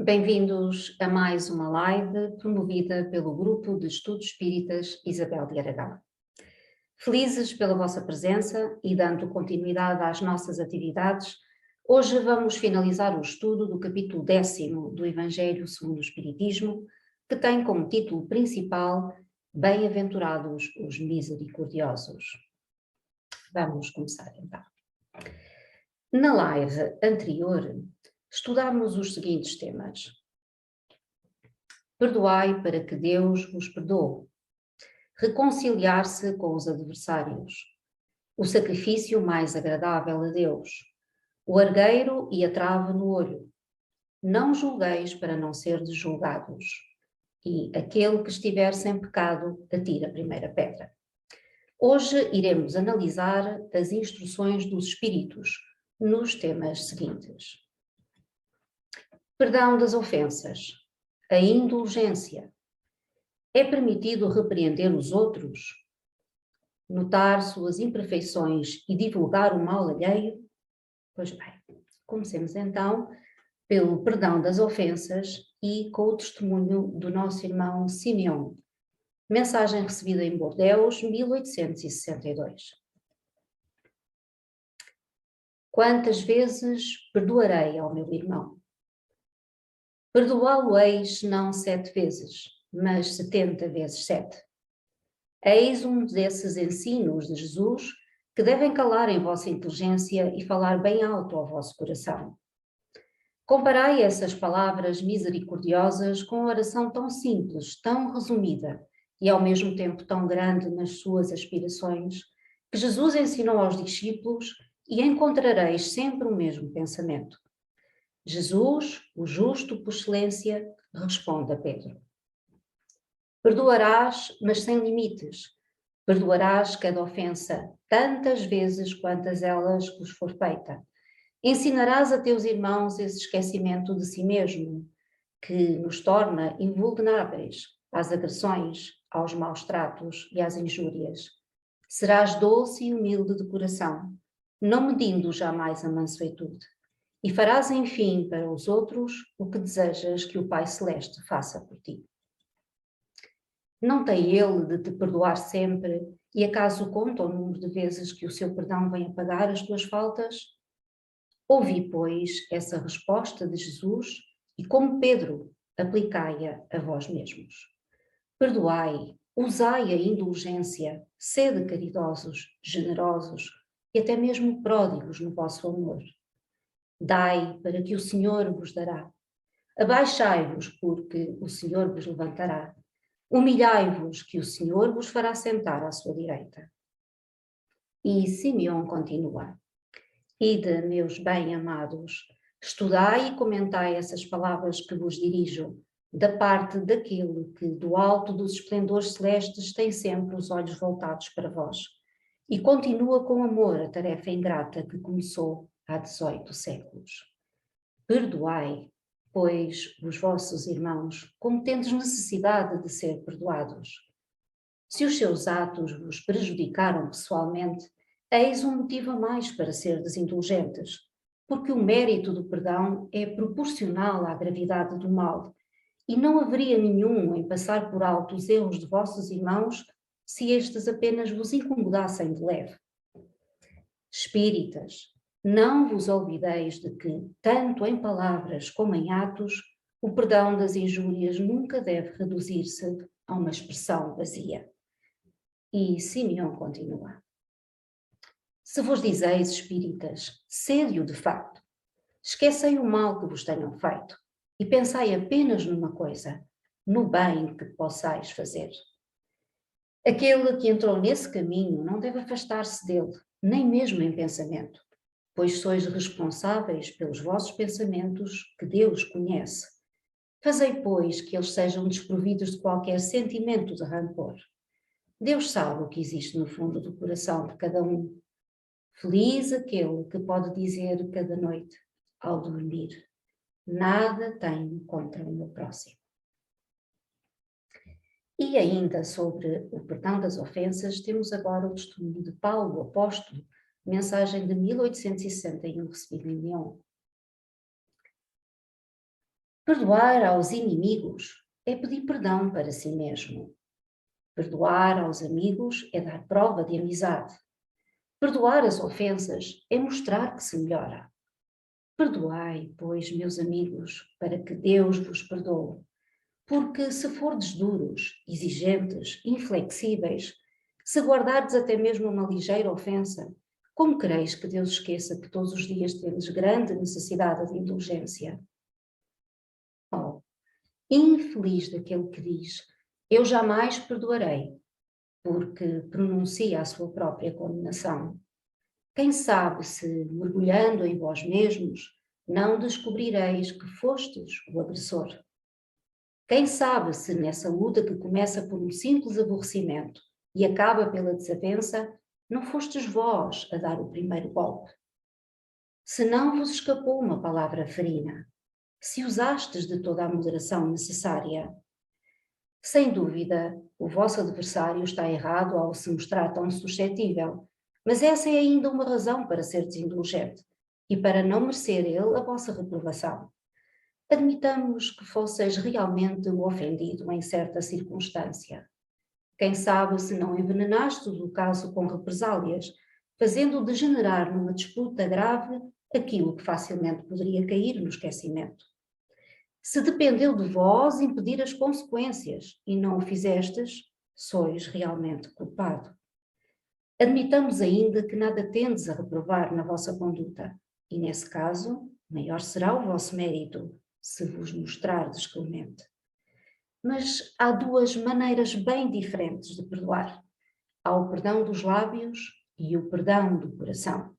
Bem-vindos a mais uma live promovida pelo Grupo de Estudos Espíritas Isabel de Aragão. Felizes pela vossa presença e dando continuidade às nossas atividades, hoje vamos finalizar o estudo do capítulo 10º do Evangelho segundo o Espiritismo, que tem como título principal Bem-aventurados os misericordiosos. Vamos começar então. Na live anterior, estudámos os seguintes temas. Perdoai para que Deus vos perdoe. Reconciliar-se com os adversários. O sacrifício mais agradável a Deus. O argueiro e a trave no olho. Não julgueis para não serdes julgados. E aquele que estiver sem pecado, atire a primeira pedra. Hoje iremos analisar as instruções dos Espíritos nos temas seguintes. Perdão das ofensas. A indulgência. É permitido repreender os outros? Notar suas imperfeições e divulgar o mal alheio? Pois bem, comecemos então pelo perdão das ofensas e com o testemunho do nosso irmão Simeão. Mensagem recebida em Bordeaux, 1862. Quantas vezes perdoarei ao meu irmão? Perdoá-lo-eis não 7 vezes, mas 70 vezes 7. Eis um desses ensinos de Jesus que devem calar em vossa inteligência e falar bem alto ao vosso coração. Comparai essas palavras misericordiosas com a oração tão simples, tão resumida e ao mesmo tempo tão grande nas suas aspirações, que Jesus ensinou aos discípulos e encontrareis sempre o mesmo pensamento. Jesus, o justo por excelência, responde a Pedro. Perdoarás, mas sem limites. Perdoarás cada ofensa tantas vezes quantas elas vos for feita. Ensinarás a teus irmãos esse esquecimento de si mesmo, que nos torna invulneráveis às agressões, aos maus tratos e às injúrias. Serás doce e humilde de coração, não medindo jamais a mansuetude. E farás, enfim, para os outros o que desejas que o Pai Celeste faça por ti. Não tem ele de te perdoar sempre, e acaso conta o número de vezes que o seu perdão vem apagar as tuas faltas? Ouvi, pois, essa resposta de Jesus e, como Pedro, aplicai-a a vós mesmos. Perdoai, usai a indulgência, sede caridosos, generosos e até mesmo pródigos no vosso amor. Dai para que o Senhor vos dará. Abaixai-vos porque o Senhor vos levantará. Humilhai-vos que o Senhor vos fará sentar à sua direita. E Simeão continua. Ide, meus bem-amados, estudai e comentai essas palavras que vos dirijo, da parte daquele que, do alto dos esplendores celestes, tem sempre os olhos voltados para vós, e continua com amor a tarefa ingrata que começou há 18 séculos. Perdoai, pois, os vossos irmãos, como tendes necessidade de ser perdoados. Se os seus atos vos prejudicaram pessoalmente, eis um motivo a mais para serdes indulgentes, porque o mérito do perdão é proporcional à gravidade do mal, e não haveria nenhum em passar por alto os erros de vossos irmãos se estes apenas vos incomodassem de leve. Espíritas, não vos olvideis de que, tanto em palavras como em atos, o perdão das injúrias nunca deve reduzir-se a uma expressão vazia. E Simeão continua. Se vos dizeis, espíritas, sede-o de facto, esquecei o mal que vos tenham feito e pensai apenas numa coisa, no bem que possais fazer. Aquele que entrou nesse caminho não deve afastar-se dele, nem mesmo em pensamento, pois sois responsáveis pelos vossos pensamentos que Deus conhece. Fazei, pois, que eles sejam desprovidos de qualquer sentimento de rancor. Deus sabe o que existe no fundo do coração de cada um. Feliz aquele que pode dizer cada noite, ao dormir, nada tenho contra o meu próximo. E ainda sobre o perdão das ofensas, temos agora o testemunho de Paulo, o apóstolo, mensagem de 1861, recebida em Lyon. Perdoar aos inimigos é pedir perdão para si mesmo. Perdoar aos amigos é dar prova de amizade. Perdoar as ofensas é mostrar que se melhora. Perdoai, pois, meus amigos, para que Deus vos perdoe. Porque se fordes duros, exigentes, inflexíveis, se guardardes até mesmo uma ligeira ofensa, como quereis que Deus esqueça que todos os dias tendes grande necessidade de indulgência? Oh, infeliz daquele que diz, eu jamais perdoarei, porque pronuncia a sua própria condenação. Quem sabe se, mergulhando em vós mesmos, não descobrireis que fostes o agressor? Quem sabe se nessa luta que começa por um simples aborrecimento e acaba pela desavença, não fostes vós a dar o primeiro golpe? Se não vos escapou uma palavra ferina, se usastes de toda a moderação necessária, sem dúvida, o vosso adversário está errado ao se mostrar tão suscetível, mas essa é ainda uma razão para ser desindulgente e para não merecer ele a vossa reprovação. Admitamos que fosseis realmente o ofendido em certa circunstância. Quem sabe se não envenenastes o caso com represálias, fazendo degenerar numa disputa grave aquilo que facilmente poderia cair no esquecimento. Se dependeu de vós impedir as consequências e não o fizestes, sois realmente culpado. Admitamos ainda que nada tendes a reprovar na vossa conduta, e nesse caso, maior será o vosso mérito, se vos mostrardes clemente. Mas há duas maneiras bem diferentes de perdoar. Há o perdão dos lábios e o perdão do coração.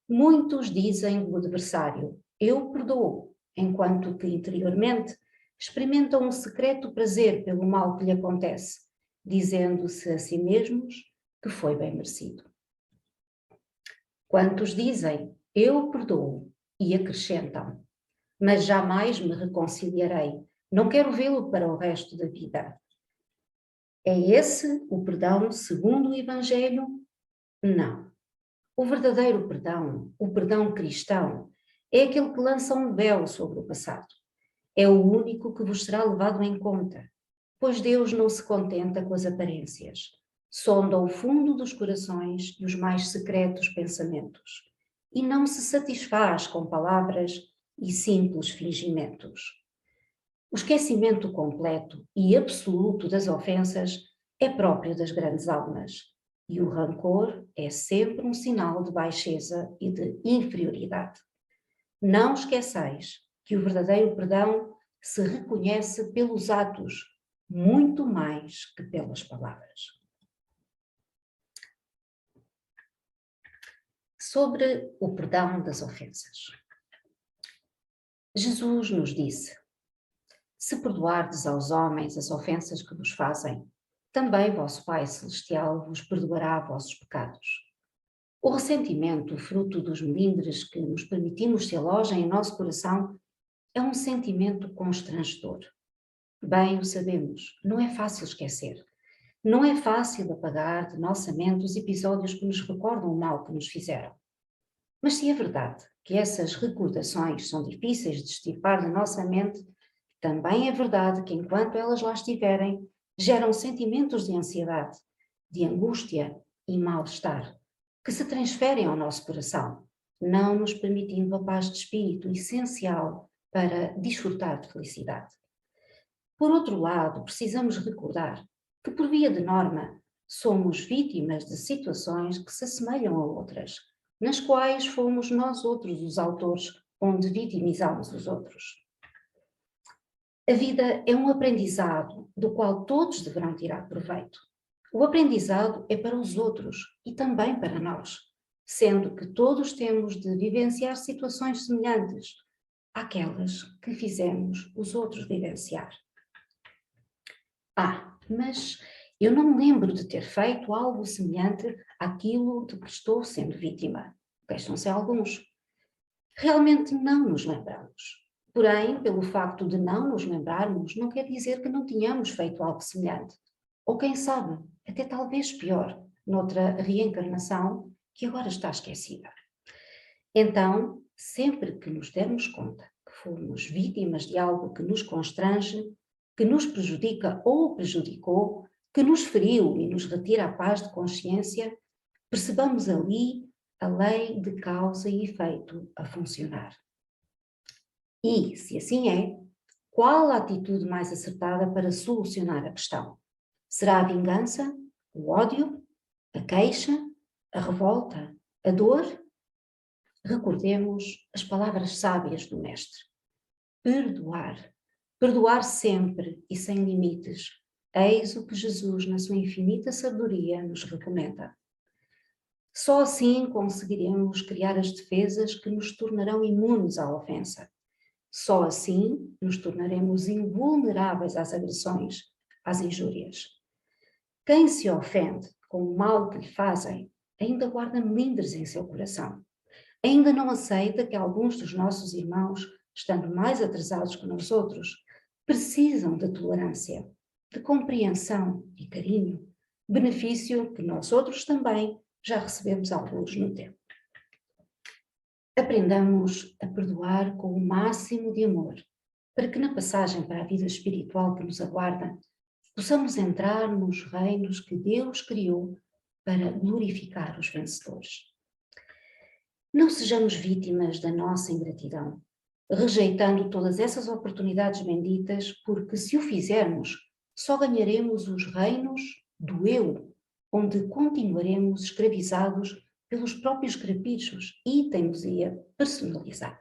Muitos dizem do adversário, eu perdoo, enquanto que interiormente experimentam um secreto prazer pelo mal que lhe acontece, dizendo-se a si mesmos que foi bem merecido. Quantos dizem, eu perdoo, e acrescentam, mas jamais me reconciliarei, não quero vê-lo para o resto da vida. É esse o perdão segundo o Evangelho? Não. O verdadeiro perdão, o perdão cristão, é aquele que lança um véu sobre o passado. É o único que vos será levado em conta, pois Deus não se contenta com as aparências. Sonda o fundo dos corações e os mais secretos pensamentos, e não se satisfaz com palavras e simples fingimentos. O esquecimento completo e absoluto das ofensas é próprio das grandes almas, e o rancor é sempre um sinal de baixeza e de inferioridade. Não esqueçais que o verdadeiro perdão se reconhece pelos atos, muito mais que pelas palavras. Sobre o perdão das ofensas. Jesus nos disse: se perdoardes aos homens as ofensas que vos fazem, também vosso Pai Celestial vos perdoará vossos pecados. O ressentimento, fruto dos melindres que nos permitimos se alojem em nosso coração, é um sentimento constrangedor. Bem o sabemos, não é fácil esquecer. Não é fácil apagar de nossa mente os episódios que nos recordam o mal que nos fizeram. Mas se é verdade que essas recordações são difíceis de extirpar da nossa mente, também é verdade que enquanto elas lá estiverem, geram sentimentos de ansiedade, de angústia e mal-estar, que se transferem ao nosso coração, não nos permitindo a paz de espírito essencial para desfrutar de felicidade. Por outro lado, precisamos recordar que, por via de norma, somos vítimas de situações que se assemelham a outras, nas quais fomos nós outros os autores, onde vitimizamos os outros. A vida é um aprendizado do qual todos deverão tirar proveito. O aprendizado é para os outros e também para nós, sendo que todos temos de vivenciar situações semelhantes àquelas que fizemos os outros vivenciar. Mas eu não me lembro de ter feito algo semelhante àquilo de que estou sendo vítima. Queixam-se alguns. Realmente não nos lembramos. Porém, pelo facto de não nos lembrarmos, não quer dizer que não tenhamos feito algo semelhante. Ou quem sabe, até talvez pior, noutra reencarnação que agora está esquecida. Então, sempre que nos dermos conta que fomos vítimas de algo que nos constrange, que nos prejudica ou prejudicou, que nos feriu e nos retira a paz de consciência, percebamos ali a lei de causa e efeito a funcionar. E, se assim é, qual a atitude mais acertada para solucionar a questão? Será a vingança, o ódio, a queixa, a revolta, a dor? Recordemos as palavras sábias do Mestre. Perdoar. Perdoar sempre e sem limites. Eis o que Jesus, na sua infinita sabedoria, nos recomenda. Só assim conseguiremos criar as defesas que nos tornarão imunes à ofensa. Só assim nos tornaremos invulneráveis às agressões, às injúrias. Quem se ofende com o mal que lhe fazem, ainda guarda melindres em seu coração. Ainda não aceita que alguns dos nossos irmãos, estando mais atrasados que nós outros, precisam de tolerância, de compreensão e carinho, benefício que nós outros também já recebemos alguns no tempo. Aprendamos a perdoar com o máximo de amor, para que na passagem para a vida espiritual que nos aguarda, possamos entrar nos reinos que Deus criou para glorificar os vencedores. Não sejamos vítimas da nossa ingratidão, rejeitando todas essas oportunidades benditas, porque se o fizermos, só ganharemos os reinos do eu, onde continuaremos escravizados pelos próprios caprichos e teimosia personalizada.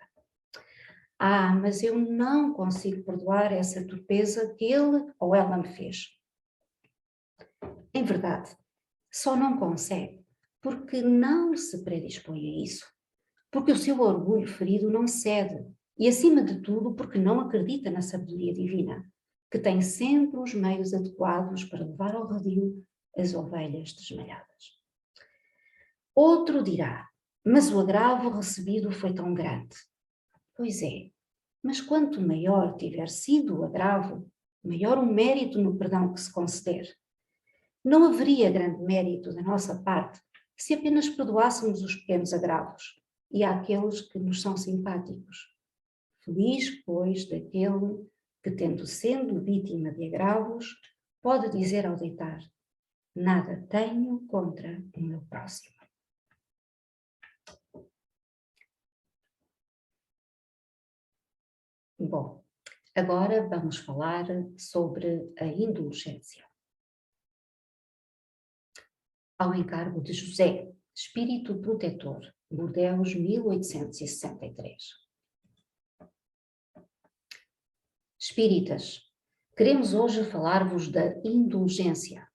Ah, mas eu não consigo perdoar essa torpeza que ele ou ela me fez. Em verdade, só não consegue porque não se predispõe a isso, porque o seu orgulho ferido não cede e, acima de tudo, porque não acredita na sabedoria divina, que tem sempre os meios adequados para levar ao redil as ovelhas desmalhadas. Outro dirá, mas o agravo recebido foi tão grande. Pois é, mas quanto maior tiver sido o agravo, maior o mérito no perdão que se conceder. Não haveria grande mérito da nossa parte se apenas perdoássemos os pequenos agravos e àqueles que nos são simpáticos. Feliz, pois, daquele que, tendo sendo vítima de agravos, pode dizer ao deitar: nada tenho contra o meu próximo. Bom, agora vamos falar sobre a indulgência. Ao encargo de José, Espírito Protetor, Bordeaux, 1863. Espíritas, queremos hoje falar-vos da indulgência,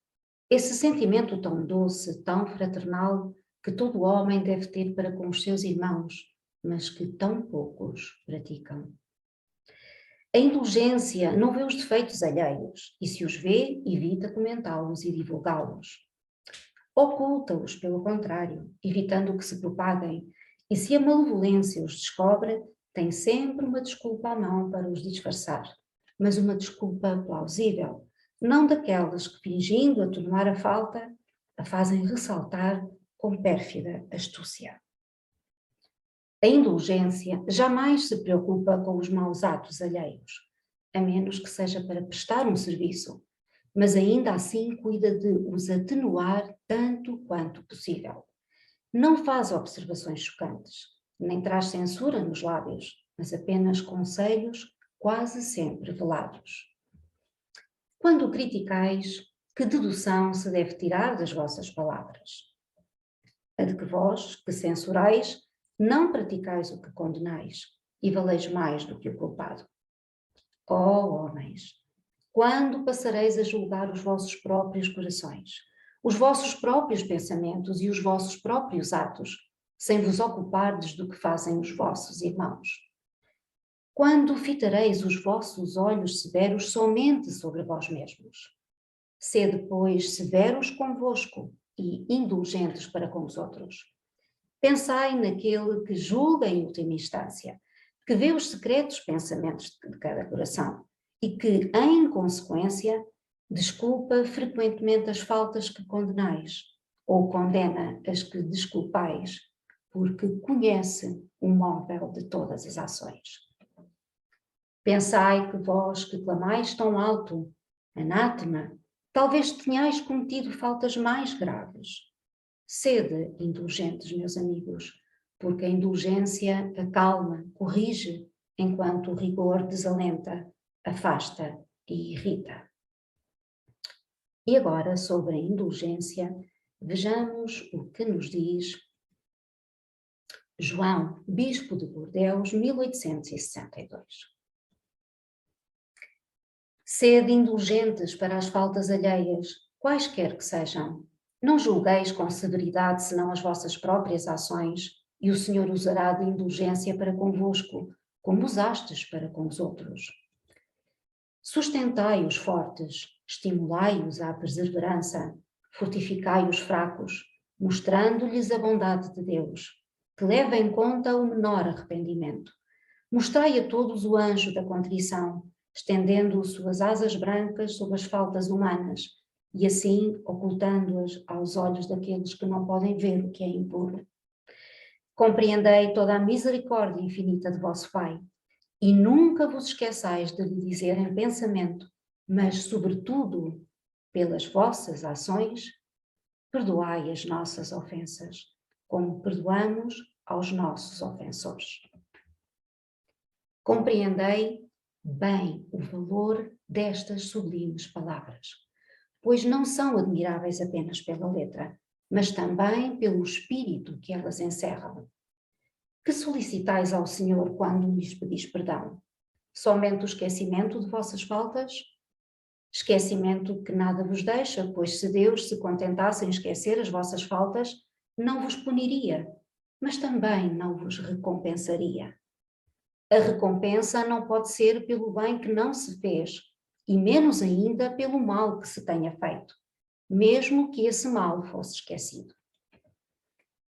esse sentimento tão doce, tão fraternal, que todo homem deve ter para com os seus irmãos, mas que tão poucos praticam. A indulgência não vê os defeitos alheios e, se os vê, evita comentá-los e divulgá-los. Oculta-os, pelo contrário, evitando que se propaguem, e se a malevolência os descobre, tem sempre uma desculpa à mão para os disfarçar, mas uma desculpa plausível, não daquelas que, fingindo atenuar a falta, a fazem ressaltar com pérfida astúcia. A indulgência jamais se preocupa com os maus atos alheios, a menos que seja para prestar um serviço, mas ainda assim cuida de os atenuar tanto quanto possível. Não faz observações chocantes, nem traz censura nos lábios, mas apenas conselhos quase sempre velados. Quando o criticais, que dedução se deve tirar das vossas palavras? A de que vós, que censurais, não praticais o que condenais, e valeis mais do que o culpado. Ó homens, quando passareis a julgar os vossos próprios corações, os vossos próprios pensamentos e os vossos próprios atos, sem vos ocupardes do que fazem os vossos irmãos? Quando fitareis os vossos olhos severos somente sobre vós mesmos? Sede, pois, severos convosco e indulgentes para com os outros. Pensai naquele que julga em última instância, que vê os secretos pensamentos de cada coração e que, em consequência, desculpa frequentemente as faltas que condenais ou condena as que desculpais, porque conhece o móvel de todas as ações. Pensai que vós que clamais tão alto, anátema, talvez tenhais cometido faltas mais graves. Sede indulgentes, meus amigos, porque a indulgência acalma, corrige, enquanto o rigor desalenta, afasta e irrita. E agora, sobre a indulgência, vejamos o que nos diz João, bispo de Bordeus, 1862. Sede indulgentes para as faltas alheias, quaisquer que sejam. Não julgueis com severidade senão as vossas próprias ações, e o Senhor usará de indulgência para convosco, como usastes para com os outros. Sustentai os fortes, estimulai-os à perseverança, fortificai os fracos, mostrando-lhes a bondade de Deus, que leva em conta o menor arrependimento. Mostrai a todos o anjo da contrição, estendendo suas asas brancas sobre as faltas humanas, e assim ocultando-as aos olhos daqueles que não podem ver o que é impuro. Compreendei toda a misericórdia infinita de vosso Pai, e nunca vos esqueçais de lhe dizer em pensamento, mas sobretudo pelas vossas ações, perdoai as nossas ofensas, como perdoamos aos nossos ofensores. Compreendei bem o valor destas sublimes palavras, pois não são admiráveis apenas pela letra, mas também pelo espírito que elas encerram. Que solicitais ao Senhor quando lhes pedis perdão? Somente o esquecimento de vossas faltas? Esquecimento que nada vos deixa, pois se Deus se contentasse em esquecer as vossas faltas, não vos puniria, mas também não vos recompensaria. A recompensa não pode ser pelo bem que não se fez, e menos ainda pelo mal que se tenha feito, mesmo que esse mal fosse esquecido.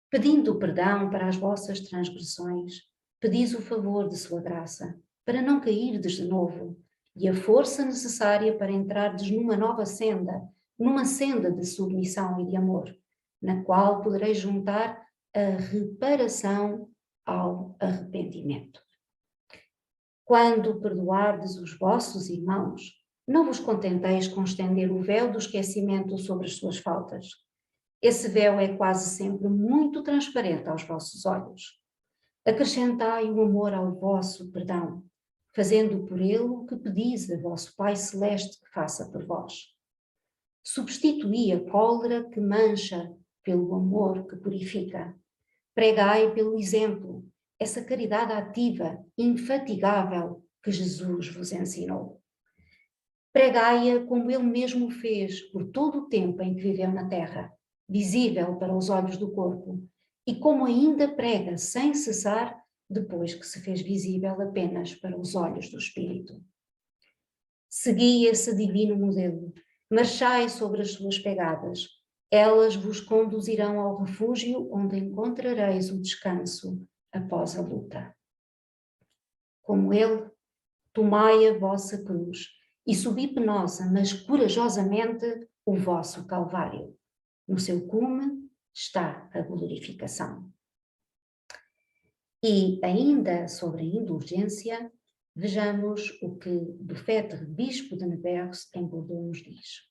Pedindo perdão para as vossas transgressões, pedis o favor de sua graça, para não cairdes de novo, e a força necessária para entrardes numa nova senda, numa senda de submissão e de amor, na qual podereis juntar a reparação ao arrependimento. Quando perdoardes os vossos irmãos, não vos contenteis com estender o véu do esquecimento sobre as suas faltas. Esse véu é quase sempre muito transparente aos vossos olhos. Acrescentai o amor ao vosso perdão, fazendo por ele o que pedis a vosso Pai Celeste que faça por vós. Substituí a cólera que mancha pelo amor que purifica. Pregai pelo exemplo, essa caridade ativa, infatigável, que Jesus vos ensinou. Pregai-a como ele mesmo fez por todo o tempo em que viveu na terra, visível para os olhos do corpo, e como ainda prega sem cessar depois que se fez visível apenas para os olhos do Espírito. Segui esse divino modelo, marchai sobre as suas pegadas, elas vos conduzirão ao refúgio onde encontrareis o descanso após a luta. Como ele, tomai a vossa cruz e subi penosa, mas corajosamente, o vosso Calvário. No seu cume está a glorificação. E ainda sobre a indulgência, vejamos o que Dufetre, bispo de Nevers, em Bordeaux, nos diz.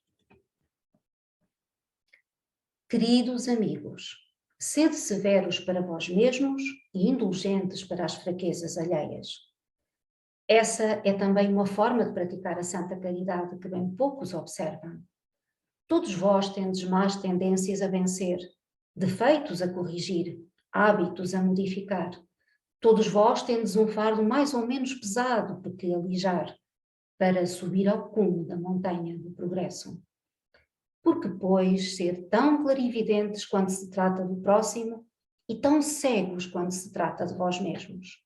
Queridos amigos, sede severos para vós mesmos e indulgentes para as fraquezas alheias. Essa é também uma forma de praticar a santa caridade que bem poucos observam. Todos vós tendes más tendências a vencer, defeitos a corrigir, hábitos a modificar. Todos vós tendes um fardo mais ou menos pesado por que alijar, para subir ao cume da montanha do progresso. Por que, pois, ser tão clarividentes quando se trata do próximo e tão cegos quando se trata de vós mesmos?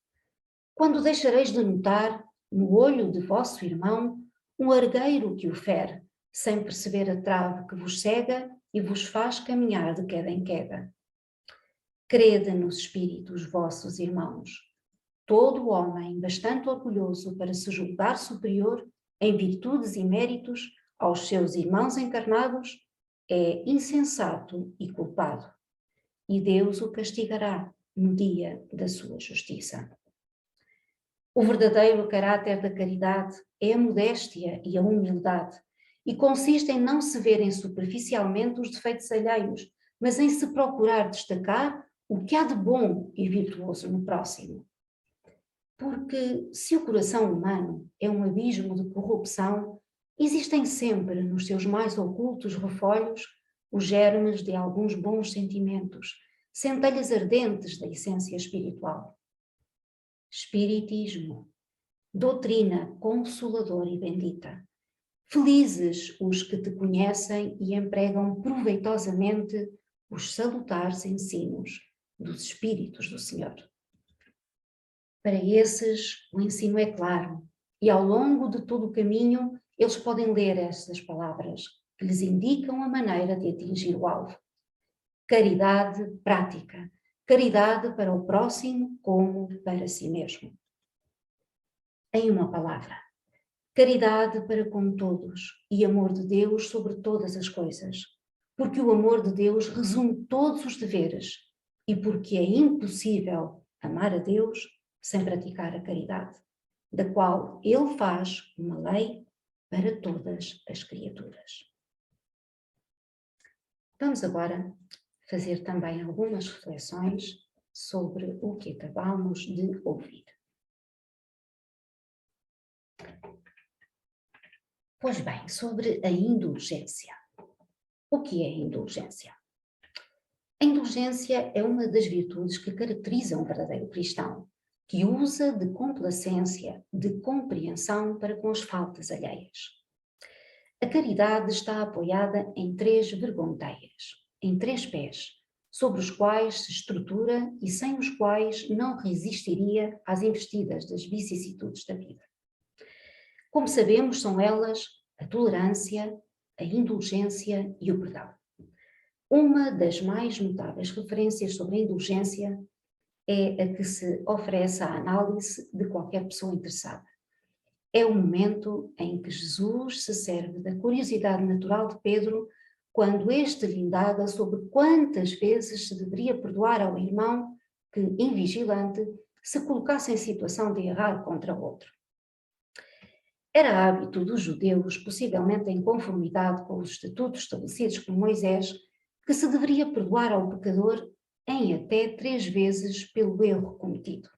Quando deixareis de notar, no olho de vosso irmão, um argueiro que o fere, sem perceber a trave que vos cega e vos faz caminhar de queda em queda? Crede nos espíritos vossos irmãos. Todo homem bastante orgulhoso para se julgar superior em virtudes e méritos aos seus irmãos encarnados é insensato e culpado, e Deus o castigará no dia da sua justiça. O verdadeiro caráter da caridade é a modéstia e a humildade, e consiste em não se verem superficialmente os defeitos alheios, mas em se procurar destacar o que há de bom e virtuoso no próximo. Porque se o coração humano é um abismo de corrupção, existem sempre nos seus mais ocultos refolhos os germes de alguns bons sentimentos, centelhas ardentes da essência espiritual. Espiritismo, doutrina consoladora e bendita. Felizes os que te conhecem e empregam proveitosamente os salutares ensinos dos Espíritos do Senhor. Para esses, o ensino é claro, e ao longo de todo o caminho, eles podem ler estas palavras, que lhes indicam a maneira de atingir o alvo. Caridade prática, caridade para o próximo como para si mesmo. Em uma palavra, caridade para com todos e amor de Deus sobre todas as coisas, porque o amor de Deus resume todos os deveres e porque é impossível amar a Deus sem praticar a caridade, da qual Ele faz uma lei para todas as criaturas. Vamos agora fazer também algumas reflexões sobre o que acabamos de ouvir. Pois bem, sobre a indulgência. O que é a indulgência? A indulgência é uma das virtudes que caracterizam um verdadeiro cristão, que usa de complacência, de compreensão para com as faltas alheias. A caridade está apoiada em 3 vergonteias, em 3 pés, sobre os quais se estrutura e sem os quais não resistiria às investidas das vicissitudes da vida. Como sabemos, são elas a tolerância, a indulgência e o perdão. Uma das mais notáveis referências sobre a indulgência é a que se oferece à análise de qualquer pessoa interessada. É o momento em que Jesus se serve da curiosidade natural de Pedro quando este lhe indaga sobre quantas vezes se deveria perdoar ao irmão que, invigilante, se colocasse em situação de errar contra o outro. Era hábito dos judeus, possivelmente em conformidade com os estatutos estabelecidos por Moisés, que se deveria perdoar ao pecador em até 3 vezes pelo erro cometido.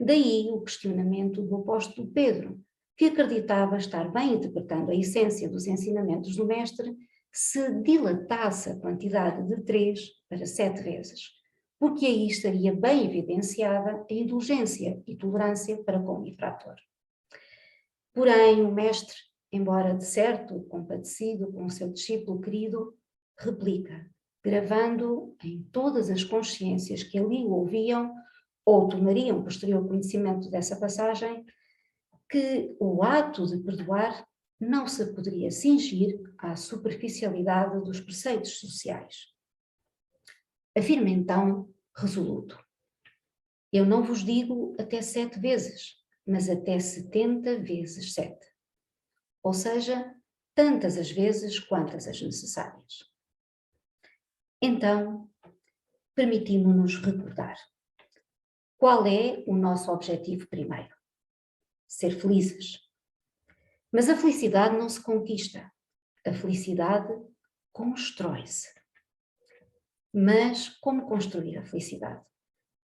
Daí o questionamento do apóstolo Pedro, que acreditava estar bem interpretando a essência dos ensinamentos do Mestre se dilatasse a quantidade de 3 para 7 vezes, porque aí estaria bem evidenciada a indulgência e tolerância para com o infrator. Porém, o Mestre, embora de certo compadecido com o seu discípulo querido, replica, gravando em todas as consciências que ali o ouviam ou tomariam posterior conhecimento dessa passagem, que o ato de perdoar não se poderia cingir à superficialidade dos preceitos sociais. Afirma então, resoluto, eu não vos digo até 7 vezes, mas até 70 vezes 7. Ou seja, tantas as vezes quantas as necessárias. Então, permitimos-nos recordar. Qual é o nosso objetivo primeiro? Ser felizes. Mas a felicidade não se conquista. A felicidade constrói-se. Mas como construir a felicidade?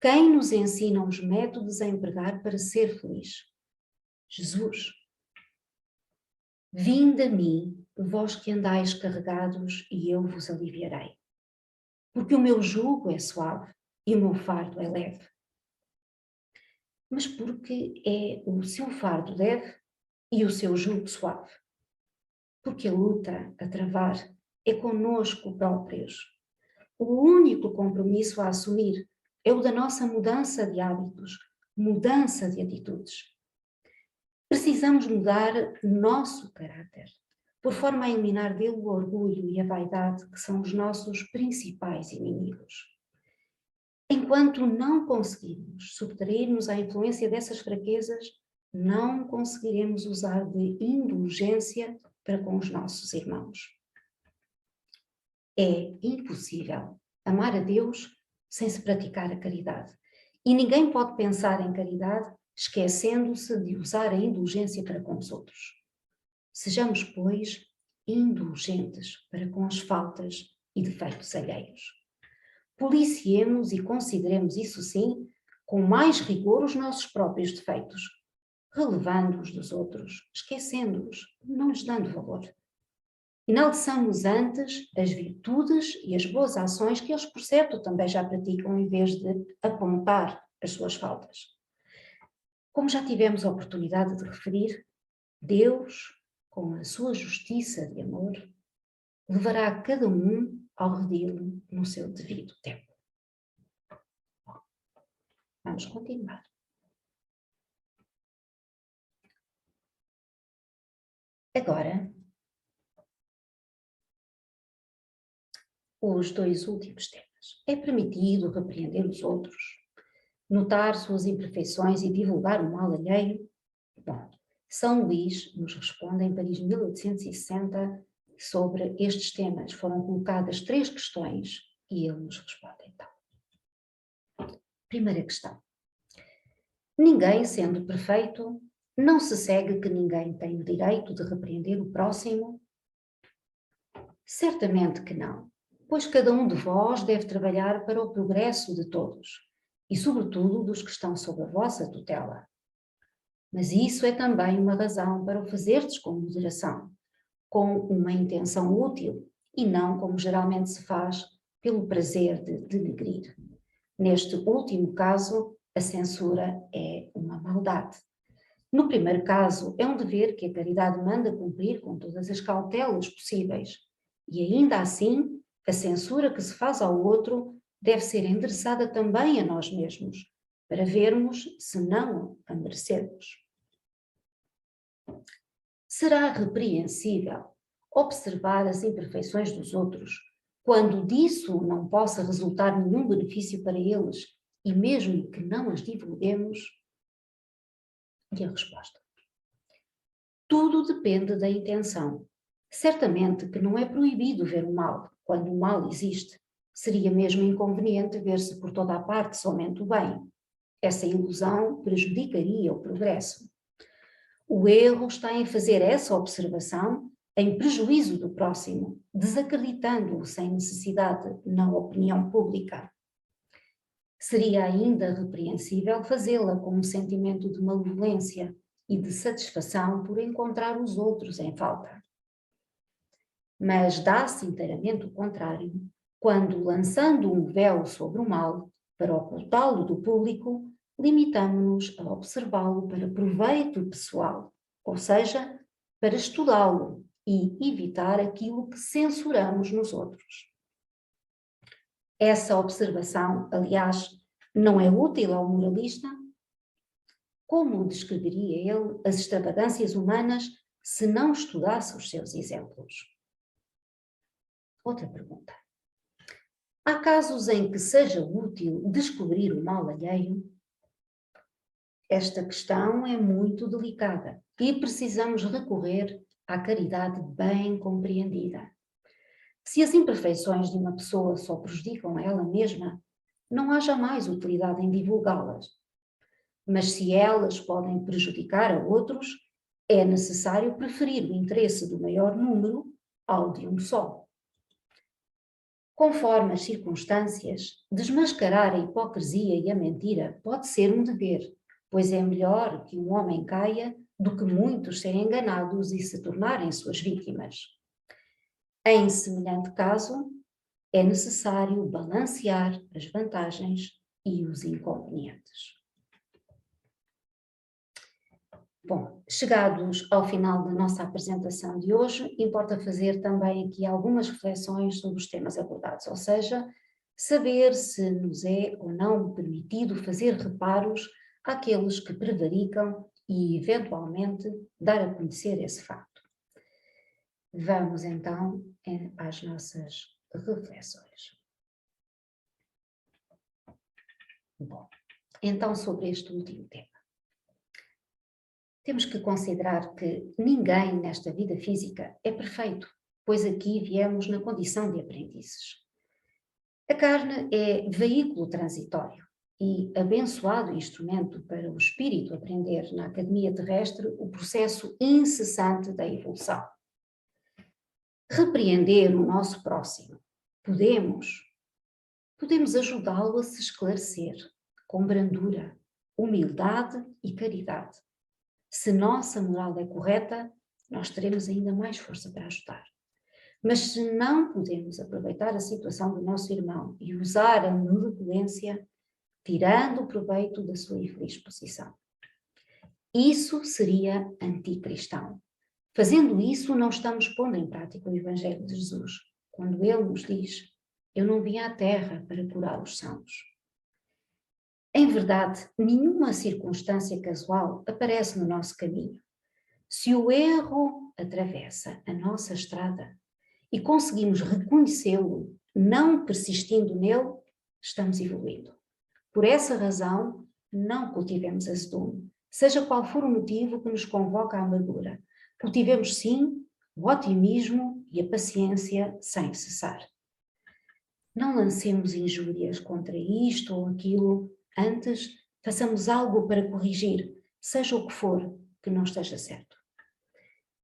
Quem nos ensina os métodos a empregar para ser feliz? Jesus. Vinde a mim, vós que andais carregados, e eu vos aliviarei. Porque o meu jugo é suave e o meu fardo é leve. Mas porque é o seu fardo leve e o seu jugo suave? Porque a luta a travar é conosco próprios. O único compromisso a assumir é o da nossa mudança de hábitos, mudança de atitudes. Precisamos mudar nosso caráter, por forma a eliminar dele o orgulho e a vaidade, que são os nossos principais inimigos. Enquanto não conseguirmos subtrair-nos à influência dessas fraquezas, não conseguiremos usar de indulgência para com os nossos irmãos. É impossível amar a Deus sem se praticar a caridade. E ninguém pode pensar em caridade esquecendo-se de usar a indulgência para com os outros. Sejamos, pois, indulgentes para com as faltas e defeitos alheios. Policiemos e consideremos, isso sim, com mais rigor os nossos próprios defeitos, relevando-os dos outros, esquecendo-os, não lhes dando valor. Enalteçamos antes as virtudes e as boas ações que eles, por certo, também já praticam, em vez de apontar as suas faltas. Como já tivemos a oportunidade de referir, Deus, com a sua justiça de amor, levará cada um ao redil no seu devido tempo. Vamos continuar. Agora, os dois últimos temas. É permitido repreender os outros, notar suas imperfeições e divulgar o mal alheio? Bom, São Luís nos responde em Paris 1860 sobre estes temas. Foram colocadas 3 questões e ele nos responde então. Primeira questão. Ninguém, sendo perfeito, não se segue que ninguém tem o direito de repreender o próximo? Certamente que não, pois cada um de vós deve trabalhar para o progresso de todos, e sobretudo dos que estão sob a vossa tutela. Mas isso é também uma razão para o fazerdes com moderação, com uma intenção útil, e não como geralmente se faz, pelo prazer de denegrir. Neste último caso, a censura é uma maldade. No primeiro caso, é um dever que a caridade manda cumprir com todas as cautelas possíveis, e ainda assim, a censura que se faz ao outro deve ser endereçada também a nós mesmos, para vermos se não a merecemos. Será repreensível observar as imperfeições dos outros, quando disso não possa resultar nenhum benefício para eles, e mesmo que não as divulguemos? E a resposta? Tudo depende da intenção. Certamente que não é proibido ver o mal, quando o mal existe. Seria mesmo inconveniente ver-se por toda a parte somente o bem. Essa ilusão prejudicaria o progresso. O erro está em fazer essa observação em prejuízo do próximo, desacreditando-o sem necessidade na opinião pública. Seria ainda repreensível fazê-la com um sentimento de malevolência e de satisfação por encontrar os outros em falta. Mas dá-se inteiramente o contrário, quando, lançando um véu sobre o mal, para ocultá-lo do público, limitamo-nos a observá-lo para proveito pessoal, ou seja, para estudá-lo e evitar aquilo que censuramos nos outros. Essa observação, aliás, não é útil ao moralista? Como descreveria ele as extravagâncias humanas se não estudasse os seus exemplos? Outra pergunta. Há casos em que seja útil descobrir o mal alheio? Esta questão é muito delicada e precisamos recorrer à caridade bem compreendida. Se as imperfeições de uma pessoa só prejudicam a ela mesma, não há jamais utilidade em divulgá-las. Mas se elas podem prejudicar a outros, é necessário preferir o interesse do maior número ao de um só. Conforme as circunstâncias, desmascarar a hipocrisia e a mentira pode ser um dever, pois é melhor que um homem caia do que muitos serem enganados e se tornarem suas vítimas. Em semelhante caso, é necessário balancear as vantagens e os inconvenientes. Bom, chegados ao final da nossa apresentação de hoje, importa fazer também aqui algumas reflexões sobre os temas abordados, ou seja, saber se nos é ou não permitido fazer reparos àqueles que prevaricam e, eventualmente, dar a conhecer esse facto. Vamos então às nossas reflexões. Bom, então sobre este último tema. Temos que considerar que ninguém nesta vida física é perfeito, pois aqui viemos na condição de aprendizes. A carne é veículo transitório e abençoado instrumento para o espírito aprender na academia terrestre o processo incessante da evolução. Repreender o nosso próximo. Podemos ajudá-lo a se esclarecer com brandura, humildade e caridade. Se nossa moral é correta, nós teremos ainda mais força para ajudar. Mas se não podemos aproveitar a situação do nosso irmão e usar a malevolência, tirando o proveito da sua infeliz posição, isso seria anticristão. Fazendo isso, não estamos pondo em prática o Evangelho de Jesus, quando ele nos diz: eu não vim à terra para curar os sãos. Em verdade, nenhuma circunstância casual aparece no nosso caminho. Se o erro atravessa a nossa estrada e conseguimos reconhecê-lo, não persistindo nele, estamos evoluindo. Por essa razão, não cultivemos azedume, seja qual for o motivo que nos convoca à amargura. Cultivemos, sim, o otimismo e a paciência sem cessar. Não lancemos injúrias contra isto ou aquilo, antes façamos algo para corrigir, seja o que for que não esteja certo.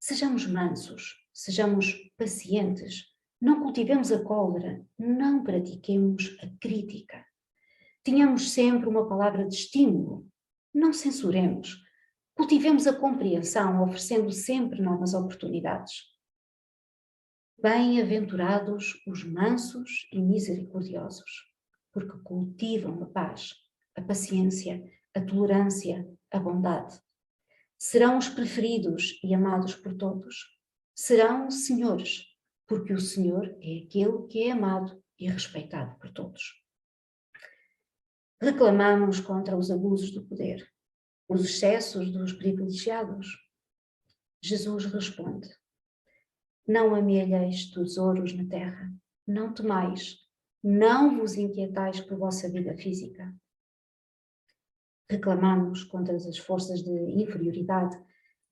Sejamos mansos, sejamos pacientes, não cultivemos a cólera, não pratiquemos a crítica. Tenhamos sempre uma palavra de estímulo, não censuremos. Cultivemos a compreensão, oferecendo sempre novas oportunidades. Bem-aventurados os mansos e misericordiosos, porque cultivam a paz, a paciência, a tolerância, a bondade. Serão os preferidos e amados por todos. Serão senhores, porque o Senhor é aquele que é amado e respeitado por todos. Reclamamos contra os abusos do poder, os excessos dos privilegiados. Jesus responde: não amealheis tesouros na terra, não temais, não vos inquietais por vossa vida física. Reclamamos contra as forças de inferioridade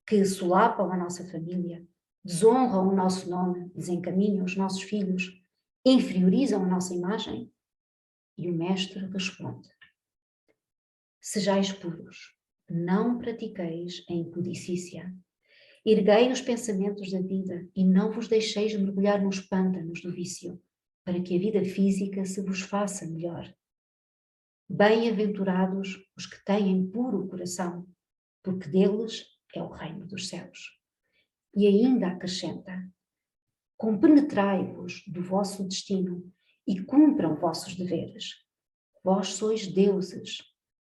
que solapam a nossa família, desonram o nosso nome, desencaminham os nossos filhos, inferiorizam a nossa imagem. E o Mestre responde: sejais puros, não pratiqueis a impudicícia. Erguei os pensamentos da vida e não vos deixeis mergulhar nos pântanos do vício, para que a vida física se vos faça melhor. Bem-aventurados os que têm puro coração, porque deles é o reino dos céus. E ainda acrescenta: compenetrai-vos do vosso destino e cumpram vossos deveres. Vós sois deuses,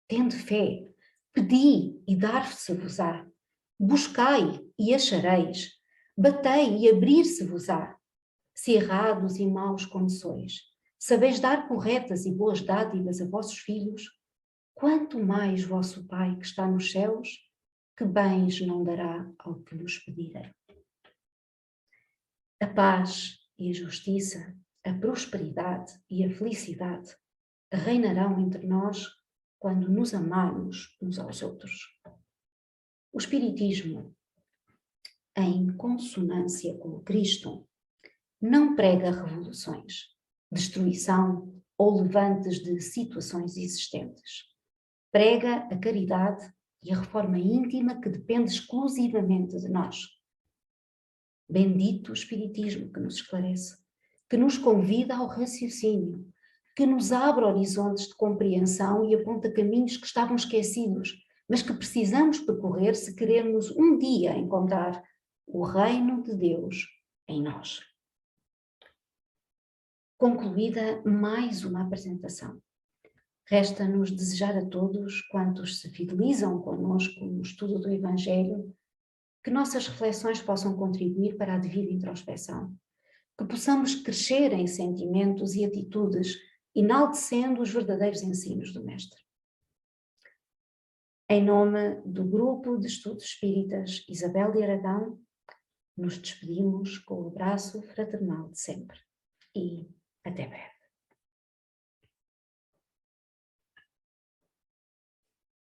tende fé, pedi e dar-se-vos-á. Buscai e achareis, batei e abrir-se-vos-á. Se errados e maus como sois, sabeis dar corretas e boas dádivas a vossos filhos, quanto mais vosso Pai que está nos céus, que bens não dará ao que vos pedirem. A paz e a justiça, a prosperidade e a felicidade reinarão entre nós quando nos amarmos uns aos outros. O Espiritismo, em consonância com o Cristo, não prega revoluções, destruição ou levantes de situações existentes. Prega a caridade e a reforma íntima que depende exclusivamente de nós. Bendito o Espiritismo que nos esclarece, que nos convida ao raciocínio, que nos abre horizontes de compreensão e aponta caminhos que estavam esquecidos, mas que precisamos percorrer se queremos um dia encontrar o reino de Deus em nós. Concluída mais uma apresentação, resta-nos desejar a todos quantos se fidelizam conosco no estudo do Evangelho que nossas reflexões possam contribuir para a devida introspeção, que possamos crescer em sentimentos e atitudes, enaltecendo os verdadeiros ensinos do Mestre. Em nome do Grupo de Estudos Espíritas Isabel de Aragão, nos despedimos com o abraço fraternal de sempre. E até breve.